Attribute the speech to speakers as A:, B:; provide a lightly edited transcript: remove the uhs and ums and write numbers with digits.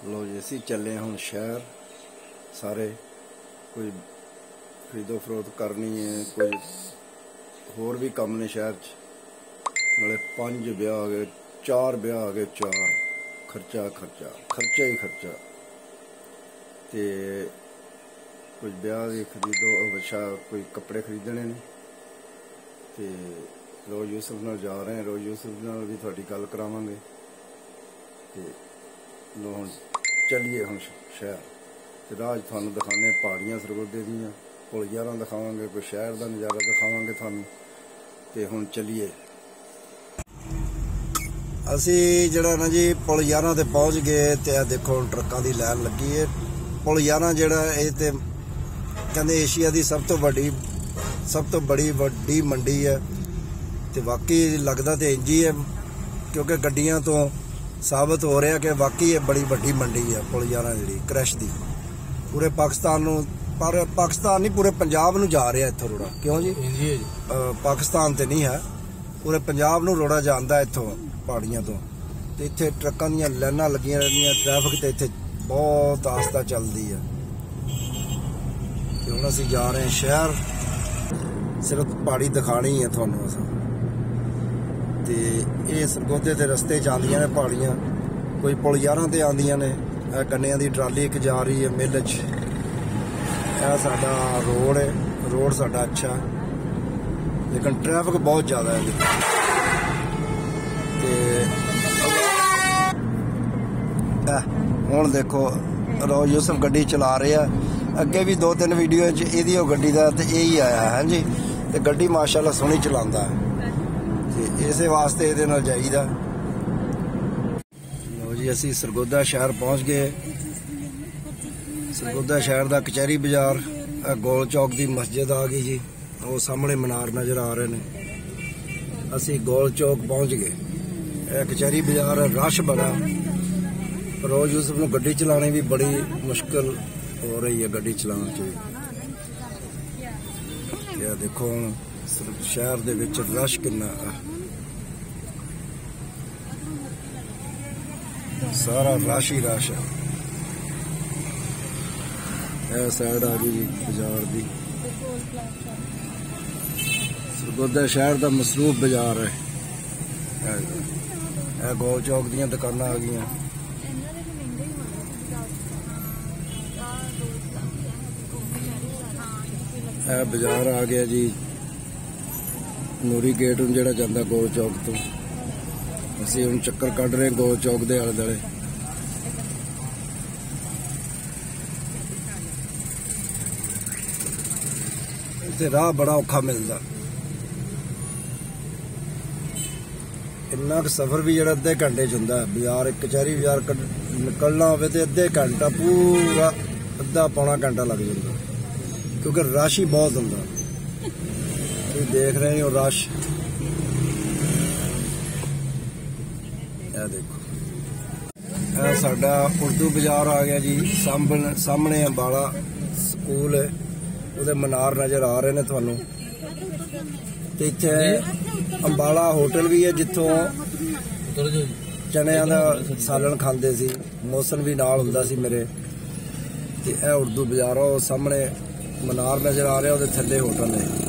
A: लो जी असी चले हूँ शहर सारे कोई खरीदो फरोख्त करनी है, कोई होर भी कम ने शहर च। नाले 5 ब्याह आ गए, 4 ब्याह आ गए, 4 खर्चा खर्चा खर्चा ही खर्चा। ते कुछ ब्याह भी खरीदो, अच्छा कोई कपड़े खरीदने ने। ते रोज यूसुफ नाल जा रहे हैं, रोज यूसुफ नाल भी थोड़ी गल करावांगे। ते लो हुण चलिए हम शहर ते राह थानू दिखाने पहाड़ियां सरगोधे दियां, पुल 11 दिखावांगे, कोई शहर का नज़ारा दिखावांगे थानू। ते हुण चलिए असी जड़ा ना जी पुल 11 ते पहुँच गए। ते देखो ट्रकों की लाइन लगी है। पुल 11 जड़ा ये ते कहते एशिया की सब तो बड़ी वड्डी मंडी है। ते वाकई लगता तो इंज ही है, क्योंकि गड्डियां तो साबित हो रहा कि वाकई ये बड़ी वड्डी मंडी है। पुल 11 जी क्रैश की पूरे पाकिस्तान नूं, पर पाकिस्तान नहीं पूरे पंजाब नूं जा रहा इत्थों रोड़ा। क्यों जी? पाकिस्तान तो नहीं है, पूरे पंजाब नूं रोड़ा जांदा इत्थों पहाड़ियां तो। इत्थे ट्रकों दी लाइनां लगियां रहिंदियां, ट्रैफिक तो इत्थे बहुत आस्ता चलती है। हुण असीं जा रहे हैं शहर, सिर्फ पहाड़ी दिखानी है थानू असां। ते ये सरगोधे के रस्ते च आंदियां ने पहाड़ियां, कोई पुल 11 ते आंदियां ने। गन्नियां दी ट्राली एक जा रही है मिल च। यह साडा रोड है, रोड साडा अच्छा है, लेकिन ट्रैफिक बहुत ज़्यादा है। हुण देखो रोज यूसुफ गड्डी चला रहे हैं। अगे भी 2-3 वीडियो इहदी गड्डी का तो यही आया है जी। तो गड्डी माशाल्लाह सोहनी चलाता है, तो इस वास्ते ये नाल जाईदा। लो जी असी सरगोधा शहर पहुँच गए। सरगोधा शहर का कचहरी बाजार, गोल चौक की मस्जिद आ गई जी, वो सामने मीनार नज़र आ रहे हैं। असी गोल चौक पहुँच गए। कचहरी बाजार रश बड़ा, रोज यूसुफ नूं गड्डी चलाने भी बड़ी मुश्किल हो रही है। गड्डी चलाने च यह देखो शहर दे विच रश कितना, सारा रश ही रश है। यह साइड आ गई बाजार की। सरगोधा शहर का मसरूफ बाजार है। यह गोल चौक दीयां दुकानां आ गईयां। यह बाजार आ गया जी, नूरी गेट हूँ जोड़ा जाता गोल चौक तो। असी हम चक्कर कढ़ रहे गोल चौक के आले दुआले। इत्थे राह बड़ा औखा मिलता। इन्ना क सफर भी जो अद्धे घंटे च हुंदा है। बाजार कचहरी बाजार निकलना हो तो अद्धे घंटा, पूरा अद्धा पौना घंटा लग जाता, क्योंकि रश ही बहुत होंदा। तुसीं देख रहे हो रश। यह देखो यह साडा उर्दू बाजार आ गया जी। सामने अंबाला स्कूल है, उहदे मीनार नज़र आ रहे हैं थानू। ते इत्थे अंबाला होटल भी है, जिथों चनिया का सालन खांदे सी। मौसम भी नाल हुंदा सी मेरे। ते यह उर्दू बाजार आ, सामने मीनार नज़र आ रहा, उहदे थल्ले होटल है।